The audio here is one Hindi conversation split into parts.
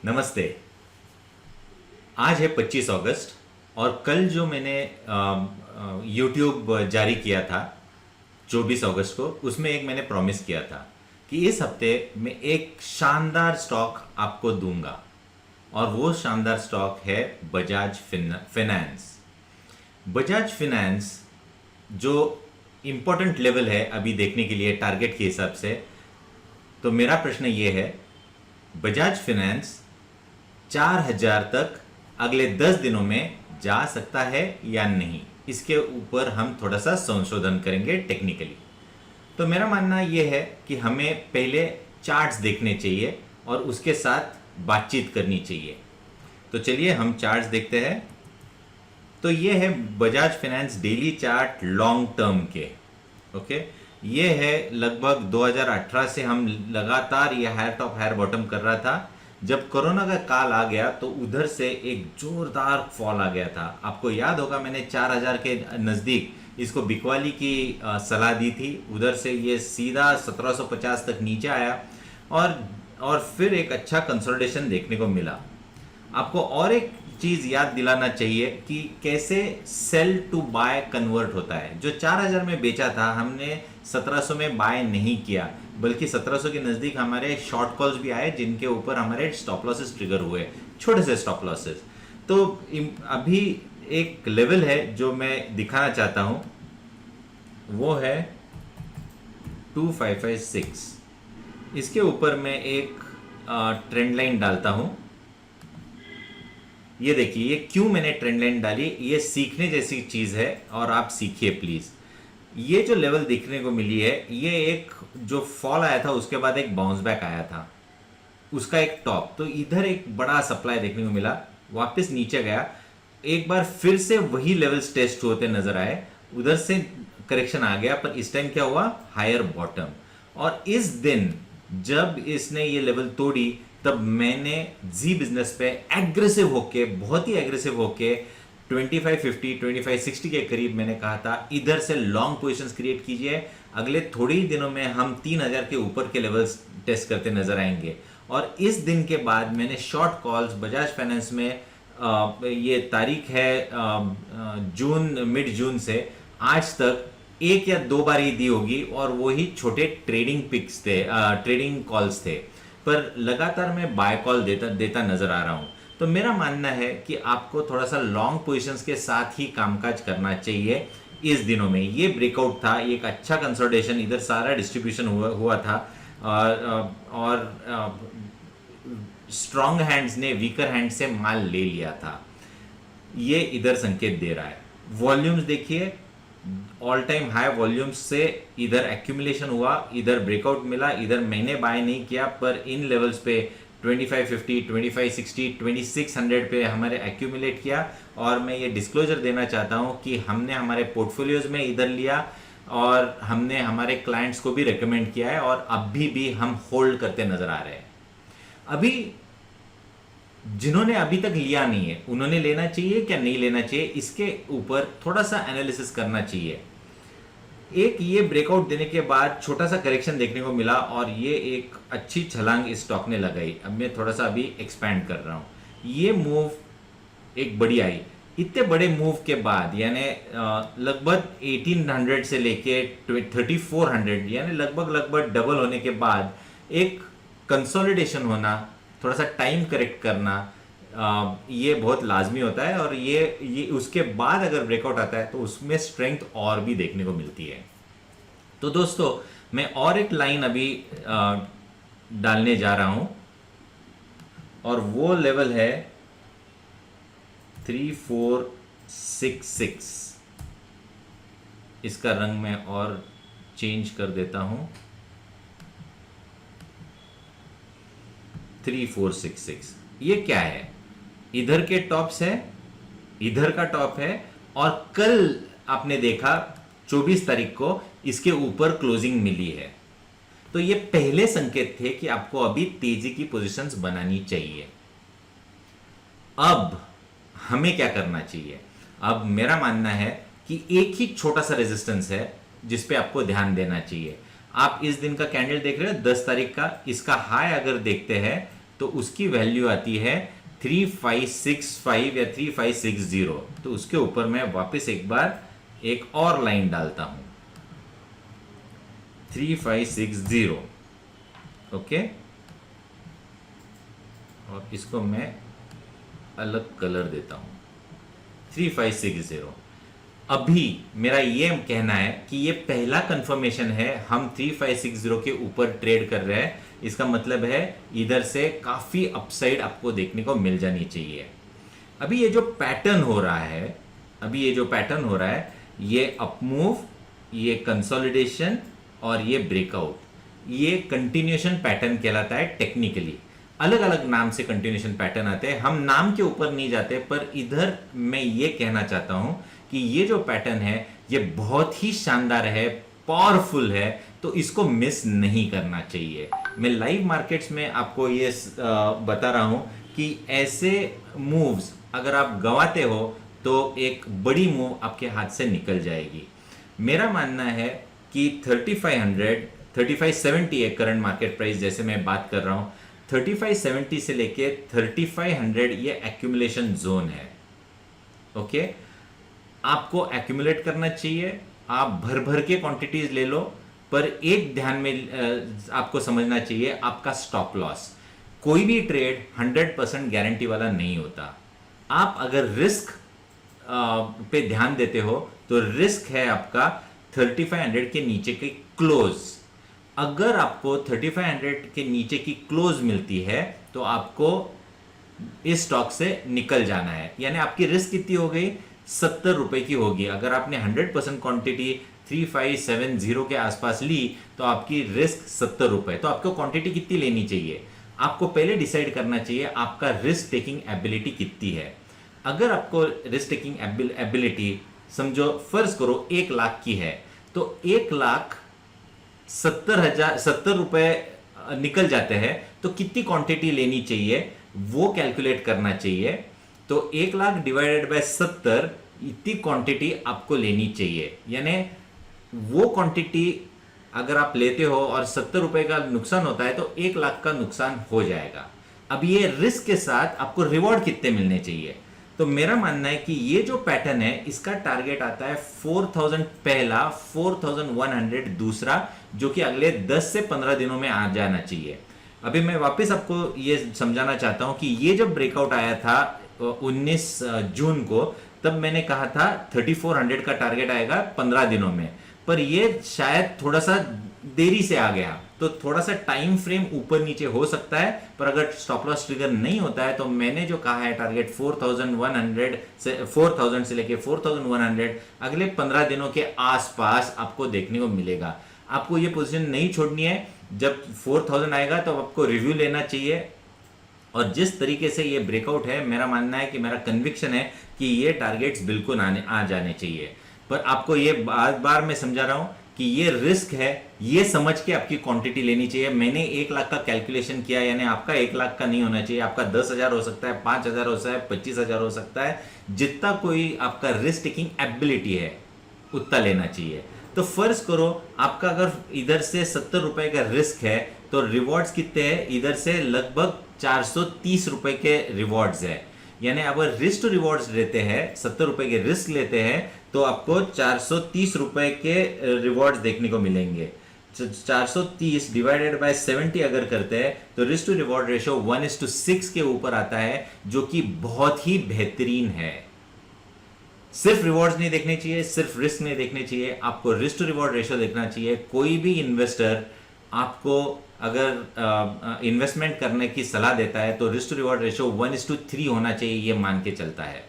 नमस्ते। आज है 25 अगस्त और कल जो मैंने यूट्यूब जारी किया था 24 अगस्त को, उसमें एक मैंने प्रॉमिस किया था कि इस हफ्ते मैं एक शानदार स्टॉक आपको दूंगा और वो शानदार स्टॉक है बजाज फिनेंस। बजाज फिनेंस जो इम्पोर्टेंट लेवल है अभी देखने के लिए टारगेट के हिसाब से, तो मेरा प्रश्न ये है, बजाज फिनेंस 4,000 तक अगले 10 दिनों में जा सकता है या नहीं, इसके ऊपर हम थोड़ा सा संशोधन करेंगे टेक्निकली। तो मेरा मानना यह है कि हमें पहले चार्ट्स देखने चाहिए और उसके साथ बातचीत करनी चाहिए। तो चलिए हम चार्ट्स देखते हैं। तो ये है Bajaj finance daily chart long term के। ओके, ये है लगभग 2018 से हम लगातार ये हायर टॉप हायर बॉटम कर रहा था। जब कोरोना का काल आ गया तो उधर से एक जोरदार फॉल आ गया था। आपको याद होगा मैंने 4,000 के नज़दीक इसको बिकवाली की सलाह दी थी। उधर से ये सीधा 1750 तक नीचे आया और फिर एक अच्छा कंसोलिडेशन देखने को मिला। आपको और एक चीज याद दिलाना चाहिए कि कैसे सेल टू बाय कन्वर्ट होता है। जो 4,000 में बेचा था हमने 1700 में बाय नहीं किया, बल्कि 1700 के नज़दीक हमारे शॉर्ट कॉल्स भी आए जिनके ऊपर हमारे स्टॉप लॉसेस ट्रिगर हुए, छोटे से स्टॉप लॉसेस। तो अभी एक लेवल है जो मैं दिखाना चाहता हूं, वो है 2556। इसके ऊपर मैं एक ट्रेंड लाइन डालता हूं। ये देखिए, ये क्यों मैंने ट्रेंड लाइन डाली, ये सीखने जैसी चीज है और आप सीखिए प्लीज। ये जो लेवल देखने को मिली है, ये एक जो फॉल आया था उसके बाद एक बाउंस बैक आया था, उसका एक टॉप। तो इधर एक बड़ा सप्लाई देखने को मिला, वापस नीचे गया, एक बार फिर से वही लेवल्स टेस्ट होते नजर आए, उधर से करेक्शन आ गया। पर इस टाइम क्या हुआ, हायर बॉटम। और इस दिन जब इसने ये लेवल तोड़ी तब मैंने जी बिजनेस पे एग्रेसिव होके, बहुत ही एग्रेसिव होके 2550 2560 के करीब मैंने कहा था इधर से लॉन्ग पोजीशंस क्रिएट कीजिए। अगले थोड़े ही दिनों में हम 3,000 के ऊपर के लेवल्स टेस्ट करते नजर आएंगे। और इस दिन के बाद मैंने शॉर्ट कॉल्स बजाज फाइनेंस में ये तारीख है मिड जून से आज तक एक या दो बार ही दी होगी, और वो ही छोटे ट्रेडिंग पिक्स थे, ट्रेडिंग कॉल्स थे। पर लगातार मैं बाय कॉल देता नजर आ रहा हूं। तो मेरा मानना है कि आपको थोड़ा सा लॉन्ग पोजीशंस के साथ ही कामकाज करना चाहिए। इस दिनों में ये ब्रेकआउट था, एक अच्छा कंसोलिडेशन, इधर सारा डिस्ट्रीब्यूशन हुआ था और स्ट्रॉन्ग हैंड्स ने वीकर हैंड से माल ले लिया था। ये इधर संकेत दे रहा है। वॉल्यूम्स देखिए, ऑल टाइम हाई वॉल्यूम्स से इधर एक्यूमुलेशन हुआ, इधर ब्रेकआउट मिला, इधर मैंने बाय नहीं किया, पर इन लेवल्स पे 2550 2560 2600 पे हमारे एक्यूमुलेट किया। और मैं ये डिस्क्लोजर देना चाहता हूं कि हमने हमारे पोर्टफोलियोज में इधर लिया और हमने हमारे क्लाइंट्स को भी रेकमेंड किया है, और अभी भी हम होल्ड करते नजर आ रहे हैं। अभी जिन्होंने अभी तक लिया नहीं है उन्होंने लेना चाहिए क्या नहीं लेना चाहिए, इसके ऊपर थोड़ा सा एनालिसिस करना चाहिए। एक ये ब्रेकआउट देने के बाद छोटा सा करेक्शन देखने को मिला और ये एक अच्छी छलांग इस स्टॉक ने लगाई। अब मैं थोड़ा सा अभी एक्सपैंड कर रहा हूं। ये मूव एक बड़ी आई। इतने बड़े मूव के बाद, यानी लगभग 1800 से लेके 3400, यानी लगभग डबल होने के बाद एक कंसोलिडेशन होना, थोड़ा सा टाइम करेक्ट करना, ये बहुत लाजमी होता है। और ये उसके बाद अगर ब्रेकआउट आता है तो उसमें स्ट्रेंथ और भी देखने को मिलती है। तो दोस्तों, मैं और एक लाइन अभी डालने जा रहा हूं और वो लेवल है 3466। इसका रंग मैं और चेंज कर देता हूं, 3466। ये क्या है, इधर के टॉप्स है, इधर का टॉप है, और कल आपने देखा 24 तारीख को इसके ऊपर क्लोजिंग मिली है। तो ये पहले संकेत थे कि आपको अभी तेजी की पोजीशंस बनानी चाहिए। अब हमें क्या करना चाहिए, अब मेरा मानना है कि एक ही छोटा सा रेजिस्टेंस है जिस पे आपको ध्यान देना चाहिए। आप इस दिन का कैंडल देख रहे हो 10 तारीख का, इसका हाई अगर देखते हैं तो उसकी वैल्यू आती है 3565 या 3560। तो उसके ऊपर मैं वापस एक बार एक और लाइन डालता हूं, 3560। ओके, और इसको मैं अलग कलर देता हूं, 3560। अभी मेरा ये कहना है कि ये पहला कंफर्मेशन है, हम 3560 के ऊपर ट्रेड कर रहे हैं। इसका मतलब है इधर से काफी अपसाइड आपको देखने को मिल जानी चाहिए। अभी ये जो पैटर्न हो रहा है, ये अपमूव, ये कंसोलिडेशन और ये ब्रेकआउट, ये कंटिन्यूएशन पैटर्न कहलाता है टेक्निकली। अलग अलग नाम से कंटिन्यूएशन पैटर्न आते हैं, हम नाम के ऊपर नहीं जाते, पर इधर मैं ये कहना चाहता हूं कि ये जो पैटर्न है ये बहुत ही शानदार है, पावरफुल है, तो इसको मिस नहीं करना चाहिए। मैं लाइव मार्केट्स में आपको ये बता रहा हूं कि ऐसे मूव्स अगर आप गंवाते हो तो एक बड़ी मूव आपके हाथ से निकल जाएगी। मेरा मानना है कि 3500 3570 है करंट मार्केट प्राइस, जैसे मैं बात कर रहा हूं 3570 से लेके 3500 ये एक्यूमुलेशन जोन है। ओके, आपको एक्यूमुलेट करना चाहिए, आप भर भर के क्वांटिटीज ले लो, पर एक ध्यान में आपको समझना चाहिए आपका स्टॉप लॉस। कोई भी ट्रेड 100% गारंटी वाला नहीं होता। आप अगर रिस्क पे ध्यान देते हो तो रिस्क है आपका 3500 के नीचे की क्लोज। अगर आपको 3500 के नीचे की क्लोज मिलती है तो आपको इस स्टॉक से निकल जाना है। यानी आपकी रिस्क कितनी हो गई, 70 रुपए की होगी। अगर आपने 100% क्वांटिटी 3570 के आसपास ली तो आपकी रिस्क 70 रुपए। तो आपको क्वांटिटी कितनी लेनी चाहिए, आपको पहले डिसाइड करना चाहिए आपका रिस्क टेकिंग एबिलिटी कितनी है। अगर आपको रिस्क टेकिंग एबिलिटी समझो फर्ज करो 1 लाख की है, तो 1,70,000 रुपए निकल जाते हैं, तो कितनी क्वांटिटी लेनी चाहिए वो कैलकुलेट करना चाहिए। तो 1 लाख डिवाइडेड बाय 70, इतनी क्वांटिटी आपको लेनी चाहिए। यानी वो क्वांटिटी अगर आप लेते हो और 70 रुपए का नुकसान होता है तो 1 लाख का नुकसान हो जाएगा। अब ये रिस्क के साथ आपको रिवॉर्ड कितने मिलने चाहिए, तो मेरा मानना है कि ये जो पैटर्न है इसका टारगेट आता है 4000 पहला, 4100 दूसरा, जो कि अगले 10 से 15 दिनों में आ जाना चाहिए। अभी मैं वापस आपको ये समझाना चाहता हूं कि ये जब ब्रेकआउट आया था 19 जून को, तब मैंने कहा था 3400 का टारगेट आएगा 15 दिनों में, पर ये शायद थोड़ा सा देरी से आ गया, तो थोड़ा सा टाइम फ्रेम ऊपर नीचे हो सकता है। पर अगर स्टॉप लॉस ट्रिगर नहीं होता है तो मैंने जो कहा है टारगेट 4000 से लेके 4100 अगले 15 दिनों के आसपास आपको देखने को मिलेगा। आपको ये पोजीशन नहीं छोड़नी है, जब 4000 आएगा तो आपको रिव्यू लेना चाहिए। और जिस तरीके से ये ब्रेकआउट है, मेरा मानना है कि मेरा कन्विक्शन है कि ये टारगेट्स बिल्कुल आ जाने चाहिए। पर आपको ये बार बार मैं समझा रहा हूं कि ये रिस्क है, ये समझ के आपकी क्वांटिटी लेनी चाहिए। मैंने 1 लाख का कैलकुलेशन किया, यानी आपका 1 लाख का नहीं होना चाहिए, आपका 10,000 हो सकता है, 5,000 हो सकता है, 25,000 हो सकता है। जितना कोई आपका रिस्क टेकिंग एबिलिटी है उतना लेना चाहिए। तो फर्ज करो आपका अगर इधर से 70 रुपए का रिस्क है तो रिवॉर्ड्स कितने हैं, इधर से लगभग 430 रुपए के रिवॉर्ड्स है। यानी अगर रिस्क टू रिवॉर्ड्स लेते हैं, 70 रुपए के रिस्क लेते हैं, तो आपको 430 रुपए के रिवॉर्ड्स देखने को मिलेंगे। 430 डिवाइडेड बाय 70 अगर करते हैं तो रिस्क टू रिवॉर्ड रेशियो 1:6 के ऊपर आता है, जो कि बहुत ही बेहतरीन है। सिर्फ रिवॉर्ड्स नहीं देखने चाहिए, सिर्फ रिस्क नहीं देखने चाहिए, आपको रिस्क टू रिवॉर्ड रेशियो देखना चाहिए। कोई भी इन्वेस्टर आपको अगर इन्वेस्टमेंट करने की सलाह देता है तो रिस्क टू रिवॉर्ड रेशियो 1:3 होना चाहिए, ये मान के चलता है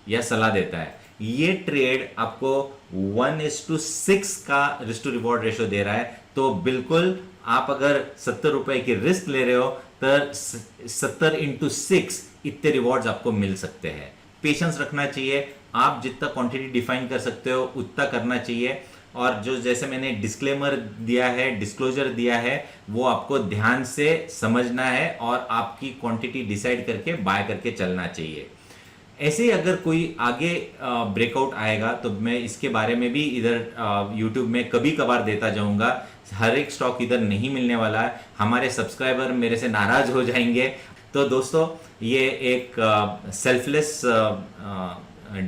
या सलाह देता है। ये ट्रेड आपको 1:6 का रिस्क टू रिवॉर्ड रेशियो दे रहा है, तो बिल्कुल आप अगर 70 रुपए की रिस्क ले रहे हो तो 70 × 6 इतने रिवॉर्ड्स आपको मिल सकते हैं। पेशेंस रखना चाहिए, आप जितना क्वांटिटी डिफाइन कर सकते हो उतना करना चाहिए। और जो जैसे मैंने डिस्क्लेमर दिया है, डिस्क्लोजर दिया है, वो आपको ध्यान से समझना है और आपकी क्वांटिटी डिसाइड करके बाय करके चलना चाहिए। ऐसे ही अगर कोई आगे ब्रेकआउट आएगा तो मैं इसके बारे में भी इधर यूट्यूब में कभी कभार देता जाऊंगा। हर एक स्टॉक इधर नहीं मिलने वाला है, हमारे सब्सक्राइबर मेरे से नाराज हो जाएंगे। तो दोस्तों ये एक सेल्फलेस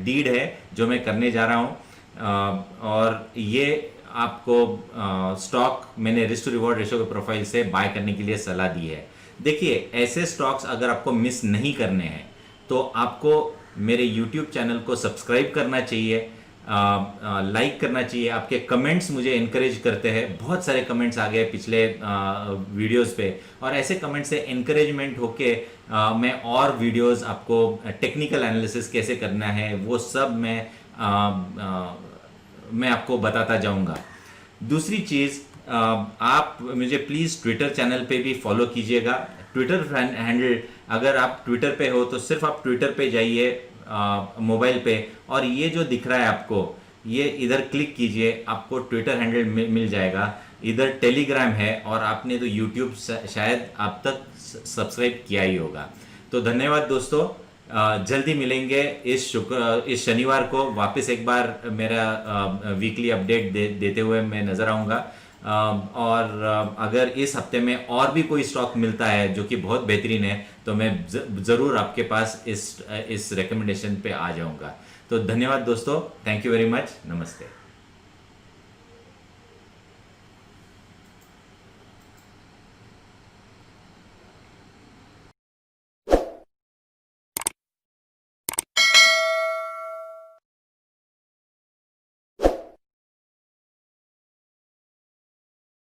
डीड है जो मैं करने जा रहा हूँ, और ये आपको स्टॉक मैंने रिस्क टू रिवॉर्ड रेशो के प्रोफाइल से बाय करने के लिए सलाह दी है। देखिए ऐसे स्टॉक्स अगर आपको मिस नहीं करने हैं तो आपको मेरे YouTube चैनल को सब्सक्राइब करना चाहिए, लाइक करना चाहिए। आपके कमेंट्स मुझे इनकरेज करते हैं, बहुत सारे कमेंट्स आ गए पिछले वीडियोस पे, और ऐसे कमेंट्स से इनकरेजमेंट होके मैं और वीडियोस आपको टेक्निकल एनालिसिस कैसे करना है वो सब मैं आपको बताता जाऊंगा। दूसरी चीज़, आप मुझे प्लीज़ ट्विटर चैनल पे भी फॉलो कीजिएगा। ट्विटर हैंडल, अगर आप ट्विटर पे हो तो सिर्फ आप ट्विटर पे जाइए मोबाइल पे, और ये जो दिख रहा है आपको, ये इधर क्लिक कीजिए, आपको ट्विटर हैंडल मिल जाएगा। इधर टेलीग्राम है, और आपने तो यूट्यूब शायद आप तक सब्सक्राइब किया ही होगा। तो धन्यवाद दोस्तों, जल्दी मिलेंगे। इस शनिवार को वापस एक बार मेरा वीकली अपडेट देते हुए मैं नज़र आऊँगा। और अगर इस हफ्ते में और भी कोई स्टॉक मिलता है जो कि बहुत बेहतरीन है तो मैं ज़रूर आपके पास इस रिकमेंडेशन पे आ जाऊँगा। तो धन्यवाद दोस्तों, थैंक यू वेरी मच, नमस्ते।